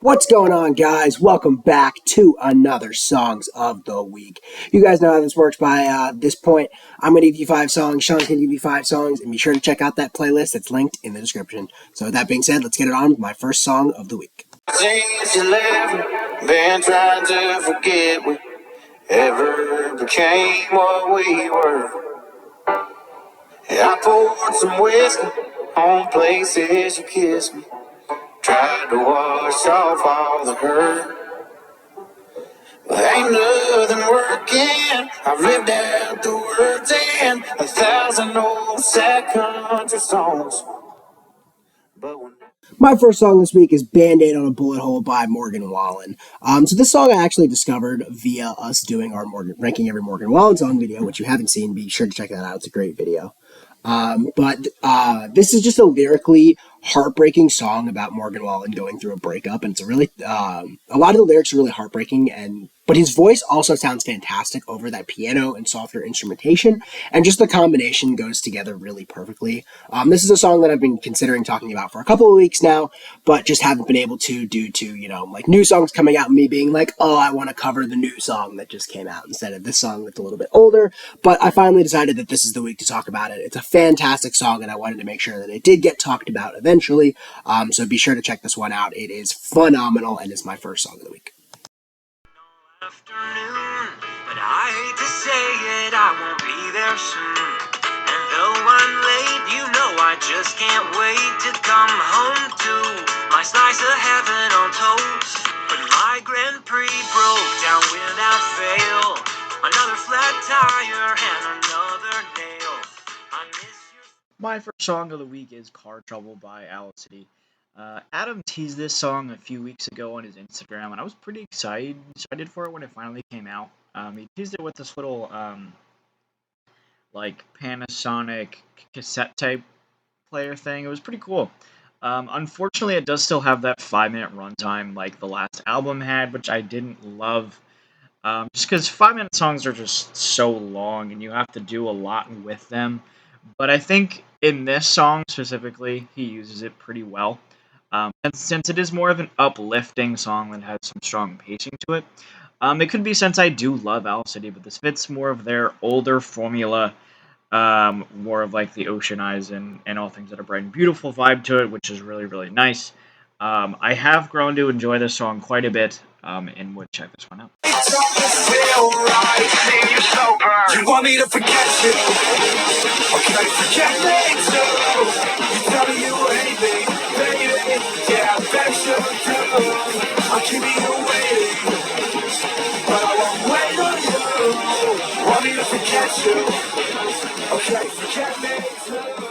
What's going on, guys? Welcome back to another Songs of the Week. You guys know how this works by this point. I'm going to give you 5 songs, Sean's going to give you 5 songs, and be sure to check out that playlist that's linked in the description. So with that being said, let's get it on with my first song of the week. Since 11, been trying to forget we ever became what we were. I poured some whiskey on places you kissed me, tried to wash off all the hurt. But ain't nothing working. I've lived out the words in 1,000 old sad country songs. But when My first song this week is Band-Aid on a Bullet Hole by Morgan Wallen. So this song I actually discovered via us doing our ranking every Morgan Wallen song video, which you haven't seen, be sure to check that out. It's a great video. But this is just a lyrically heartbreaking song about Morgan Wallen going through a breakup, and it's a lot of the lyrics are really heartbreaking, but his voice also sounds fantastic over that piano and softer instrumentation, and just the combination goes together really perfectly. This is a song that I've been considering talking about for a couple of weeks now, but just haven't been able to due to, like new songs coming out and me being like, oh, I want to cover the new song that just came out instead of this song that's a little bit older. But I finally decided that this is the week to talk about it. It's a fantastic song, and I wanted to make sure that it did get talked about eventually. So be sure to check this one out. It is phenomenal, and it's my first song of the week. afternoon, but I hate to say it, I won't be there soon. And though I'm late, I just can't wait to come home to my slice of heaven on toast. But my Grand Prix broke down without fail. Another flat tire and another nail. I miss you. My first song of the week is Car Trouble by Alicity. Adam teased this song a few weeks ago on his Instagram, and I was pretty excited for it when it finally came out. He teased it with this little, like, Panasonic cassette type player thing. It was pretty cool. Unfortunately, it does still have that 5-minute runtime like the last album had, which I didn't love. Just because 5-minute songs are just so long and you have to do a lot with them. But I think in this song specifically, he uses it pretty well. And since it is more of an uplifting song that has some strong pacing to it, it could be since I do love Owl City, but this fits more of their older formula, more of like the Ocean Eyes and All Things That Are Bright and Beautiful vibe to it, which is really, really nice. I have grown to enjoy this song quite a bit, and would check this one out. Feel right, see you sober. You want me to forget you? Or can I forget me too? You tell me you hate me, baby. Yeah, I bet you do. I'll keep you waiting, but I won't wait on you. Want me to forget you? Okay, forget me too.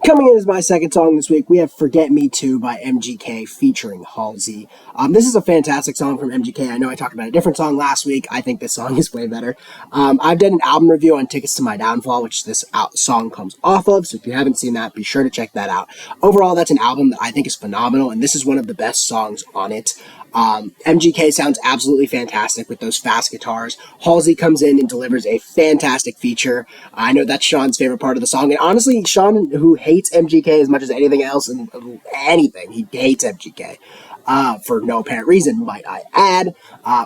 Coming in as my second song this week, we have Forget Me Too by MGK featuring Halsey. This is a fantastic song from MGK. I know I talked about a different song last week. I think this song is way better. I've done an album review on Tickets to My Downfall, which this song comes off of, so if you haven't seen that, be sure to check that out. Overall, that's an album that I think is phenomenal, and this is one of the best songs on it. MGK sounds absolutely fantastic with those fast guitars. Halsey comes in and delivers a fantastic feature. I know that's Sean's favorite part of the song, and honestly, Sean, who hates MGK as much as anything else and anything, he hates MGK. For no apparent reason, might I add.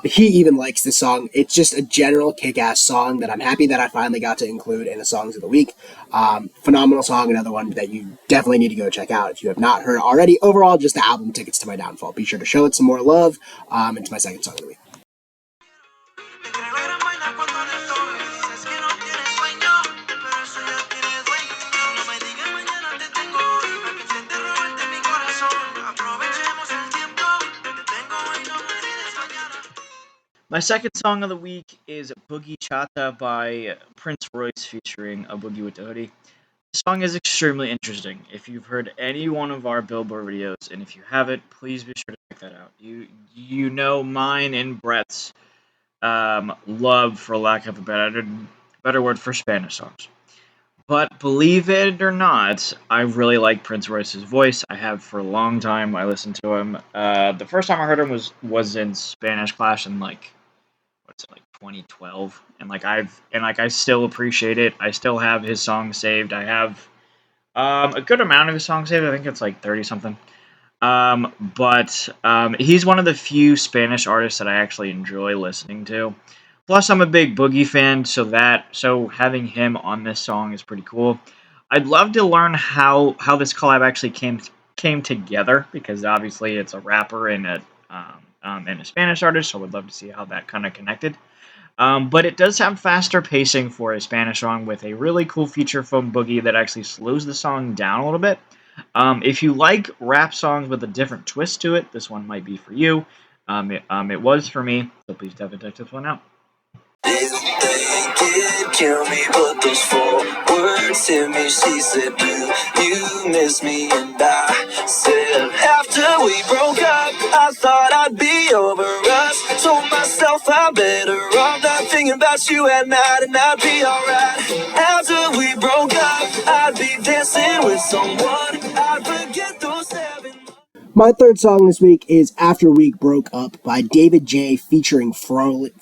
He even likes this song. It's just a general kick-ass song that I'm happy that I finally got to include in the Songs of the Week. Phenomenal song, another one that you definitely need to go check out if you have not heard it already. Overall, just the album Tickets to My Downfall. Be sure to show it some more love. It's my second song of the week. My second song of the week is Boogie Chata by Prince Royce featuring A Boogie with the Hoodie. The song is extremely interesting. If you've heard any one of our Billboard videos, and if you haven't, please be sure to check that out. You know mine and Brett's love, for lack of a better word, for Spanish songs. But believe it or not, I really like Prince Royce's voice. I have for a long time. I listened to him. The first time I heard him was in Spanish class in like 2012, and I still appreciate it. I still have his songs saved. I have a good amount of his songs saved. I think it's like 30 something. But he's one of the few Spanish artists that I actually enjoy listening to. Plus, I'm a big Boogie fan, so having him on this song is pretty cool. I'd love to learn how this collab actually came together because obviously it's a rapper and a Spanish artist, so I would love to see how that kind of connected. But it does have faster pacing for a Spanish song with a really cool feature from Boogie that actually slows the song down a little bit. If you like rap songs with a different twist to it, this one might be for you. It was for me, so please definitely check this one out. They did kill me, but those 4 words hit me. She said, "Do you miss me?" And I said, "After we broke up, I thought I'd be over us. Told myself I'm better off not thinking about you at night, and I'd be alright. After we broke up, I'd be dancing with someone. I'd forget those 7 months." My third song this week is After We Broke Up by David J featuring Frawley.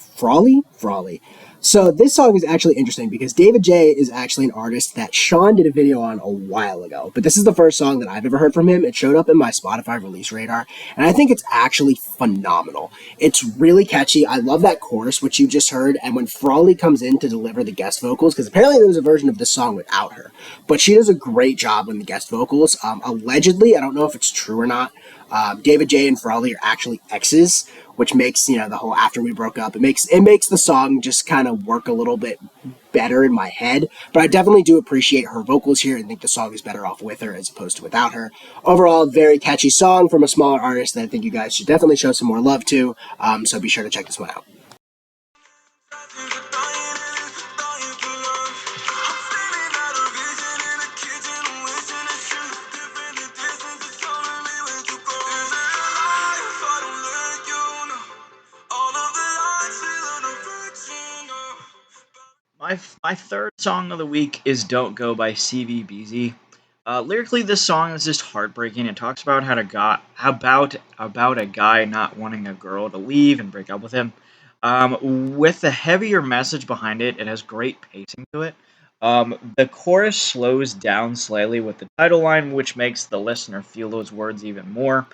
So this song is actually interesting because David J is actually an artist that Sean did a video on a while ago. But this is the first song that I've ever heard from him. It showed up in my Spotify release radar, and I think it's actually phenomenal. It's really catchy. I love that chorus, which you just heard, and when Frawley comes in to deliver the guest vocals, because apparently there was a version of this song without her, but she does a great job on the guest vocals. Allegedly, I don't know if it's true or not, David J and Frawley are actually exes, which makes the whole after we broke up. It makes the song just kind of work a little bit better in my head. But I definitely do appreciate her vocals here and think the song is better off with her as opposed to without her. Overall, very catchy song from a smaller artist that I think you guys should definitely show some more love to. So be sure to check this one out. My third song of the week is "Don't Go" by CVBZ. Lyrically, this song is just heartbreaking. It talks about how about a guy not wanting a girl to leave and break up with him. With the heavier message behind it, it has great pacing to it. The chorus slows down slightly with the title line, which makes the listener feel those words even more.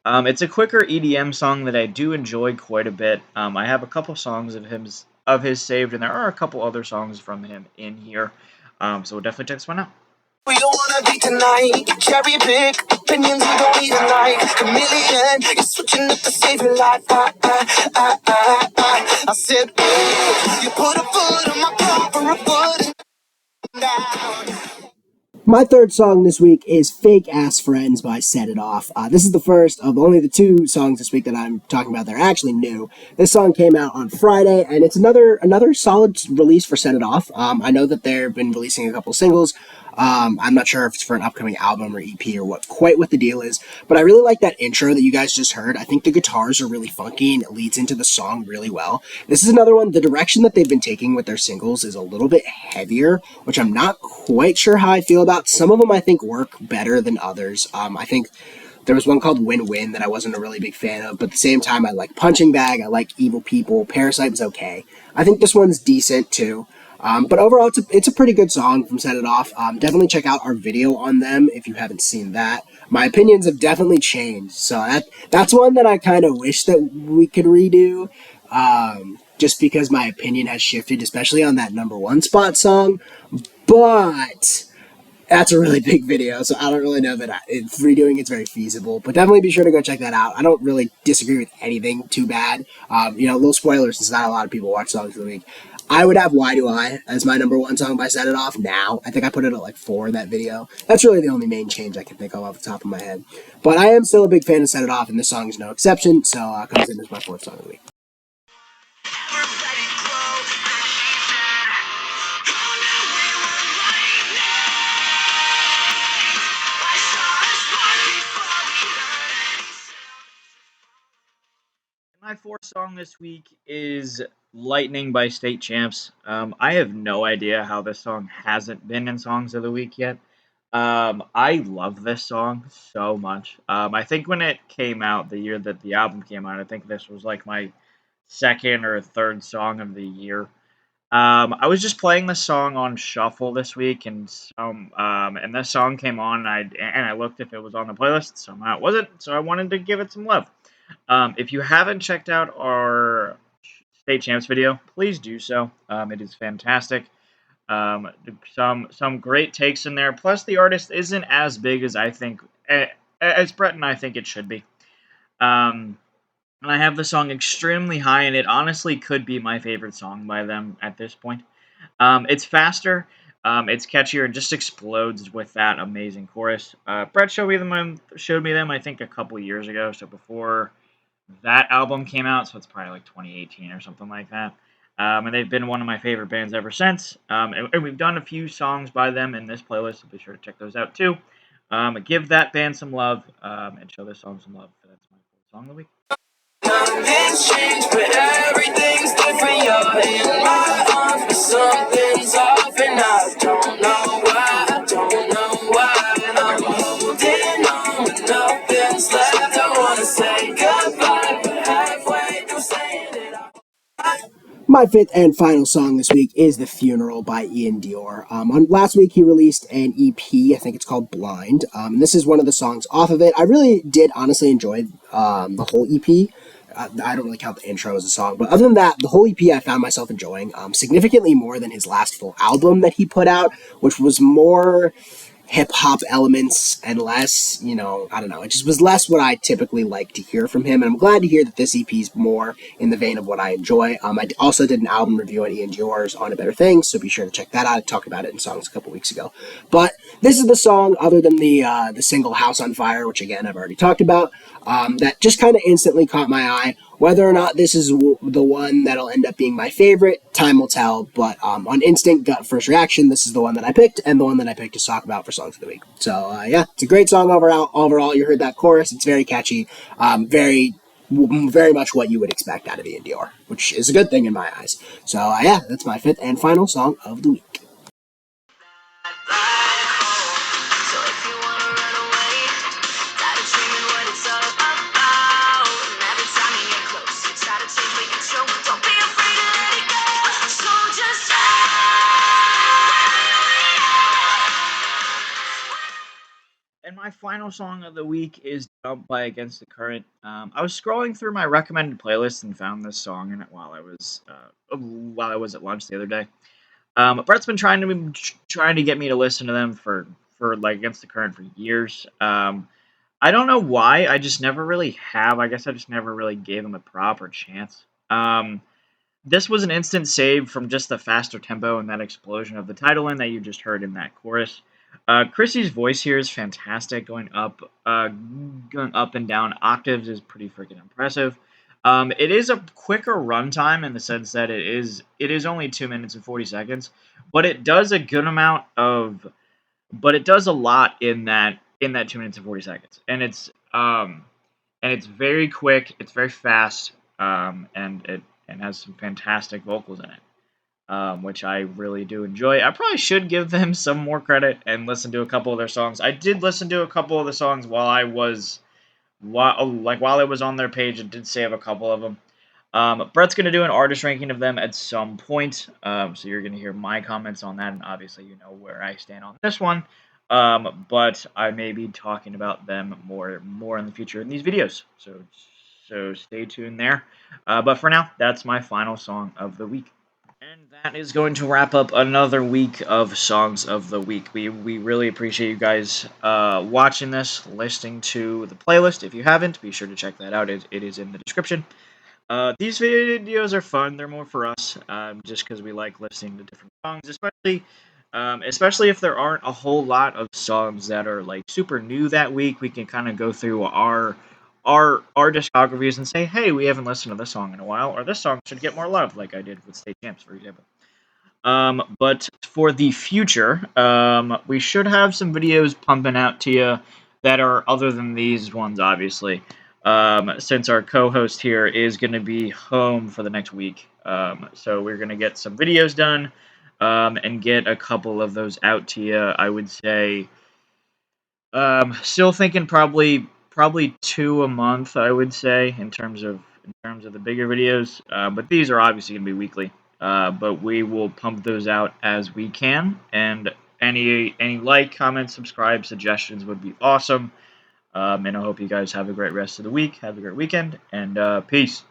It's a quicker EDM song that I do enjoy quite a bit. I have a couple songs of his saved, and there are a couple other songs from him in here. So we'll definitely check this one out. We don't wanna be tonight. Cherry pick opinions we don't even like. Chameleon, you're switching up to save your life. I said, ooh, you put a foot on my proper foot down. My third song this week is Fake Ass Friends by Set It Off. This is the first of only the two songs this week that I'm talking about that are actually new. This song came out on Friday, and it's another solid release for Set It Off. I know that they've been releasing a couple singles. I'm not sure if it's for an upcoming album or EP or what the deal is, but I really like that intro that you guys just heard. I think the guitars are really funky and it leads into the song really well. This is another one. The direction that they've been taking with their singles is a little bit heavier, which I'm not quite sure how I feel about. Some of them I think work better than others. I think there was one called Win Win that I wasn't a really big fan of, but at the same time, I like Punching Bag, I like Evil People, Parasite was okay. I think this one's decent too. But overall, it's a pretty good song from Set It Off. Definitely check out our video on them if you haven't seen that. My opinions have definitely changed, so that's one that I kind of wish that we could redo. Just because my opinion has shifted, especially on that number one spot song. But that's a really big video, so I don't really know that redoing it's very feasible. But definitely be sure to go check that out. I don't really disagree with anything too bad. Little spoilers since not a lot of people watch songs of the week. I would have Why Do I as my number one song by Set It Off now. I think I put it at like 4 in that video. That's really the only main change I can think of off the top of my head. But I am still a big fan of Set It Off, and this song is no exception, so comes in as my fourth song of the week. My fourth song this week is "Lightning" by State Champs. I have no idea how this song hasn't been in songs of the week yet. I love this song so much. I think when it came out, the year that the album came out, I think this was like my second or third song of the year. I was just playing the song on shuffle this week, and and this song came on, and I looked if it was on the playlist. Somehow it wasn't, so I wanted to give it some love. If you haven't checked out our state champs video, please do so. It is fantastic. Some great takes in there. Plus, the artist isn't as big as I think, as Brett and I think it should be. Um, and I have the song extremely high, and it honestly could be my favorite song by them at this point. It's faster, it's catchier, and just explodes with that amazing chorus. Brett showed me them I think a couple years ago, so before that album came out, so it's probably like 2018 or something like that. And they've been one of my favorite bands ever since. And we've done a few songs by them in this playlist, so be sure to check those out too. Give that band some love, and show this song some love. That's my song of the week. Nothing's changed, but everything's different. You're in my arms, but something's off, and I don't know why. I don't know why. I'm holding on, but nothing's left. I wanna say goodbye, but halfway through saying it, My fifth and final song this week is The Funeral by Ian Dior. Last week he released an EP, I think it's called Blind. And this is one of the songs off of it. I really did honestly enjoy the whole EP. I don't really count the intro as a song, but other than that, the whole EP I found myself enjoying significantly more than his last full album that he put out, which was more hip hop elements and less, I don't know, it just was less what I typically like to hear from him. And I'm glad to hear that this EP is more in the vein of what I enjoy. I also did an album review on Ian Dior's On a Better Thing, so be sure to check that out. I talked about it in songs a couple weeks ago. But this is the song, other than the single House on Fire, which again I've already talked about, that just kind of instantly caught my eye. Whether or not this is the one that'll end up being my favorite, time will tell. But on instinct, gut, first reaction, this is the one that I picked, and the one that I picked to talk about for Songs of the Week. So yeah, it's a great song overall. Overall, you heard that chorus; it's very catchy, very much what you would expect out of Ian Dior, which is a good thing in my eyes. So yeah, that's my fifth and final song of the week. so if you wanna run away, tired of dreaming what it's all about. And every time you get close, you try to change what you show. Don't be afraid to let it go. So just And my final song of the week is "Jump" by Against the Current. I was scrolling through my recommended playlist and found this song in it while I was at lunch the other day. Brett's been trying to get me to listen to them for like Against the Current for years. I don't know why. I just never really have. I guess I just never really gave them a proper chance. This was an instant save from just the faster tempo and that explosion of the title line that you just heard in that chorus. Chrissy's voice here is fantastic. Going up and down octaves is pretty freaking impressive. It is a quicker runtime in the sense that it is only 2 minutes and 40 seconds, but it does a good amount of, but it does a lot in that 2 minutes and 40 seconds, and it's very quick. It's very fast, and it has some fantastic vocals in it, which I really do enjoy. I probably should give them some more credit and listen to a couple of their songs. I did listen to a couple of the songs while I was on their page. It did save a couple of them. Brett's going to do an artist ranking of them at some point, so you're going to hear my comments on that, and obviously you know where I stand on this one. But I may be talking about them more in the future in these videos, so stay tuned there. But for now, that's my final song of the week. And that is going to wrap up another week of Songs of the Week. We really appreciate you guys watching this, listening to the playlist. If you haven't, be sure to check that out. It is in the description. These videos are fun. They're more for us, just because we like listening to different songs, especially if there aren't a whole lot of songs that are like super new that week. We can kind of go through our discographies and say, hey, we haven't listened to this song in a while, or this song should get more love, like I did with State Champs, for example. But for the future, we should have some videos pumping out to you that are other than these ones, obviously. Since our co-host here is going to be home for the next week. So we're going to get some videos done, and get a couple of those out to you. I would say, still thinking probably 2 a month, I would say, in terms of the bigger videos. But these are obviously going to be weekly. but we will pump those out as we can. And any like, comment, subscribe, suggestions would be awesome. And I hope you guys have a great rest of the week. Have a great weekend, and peace.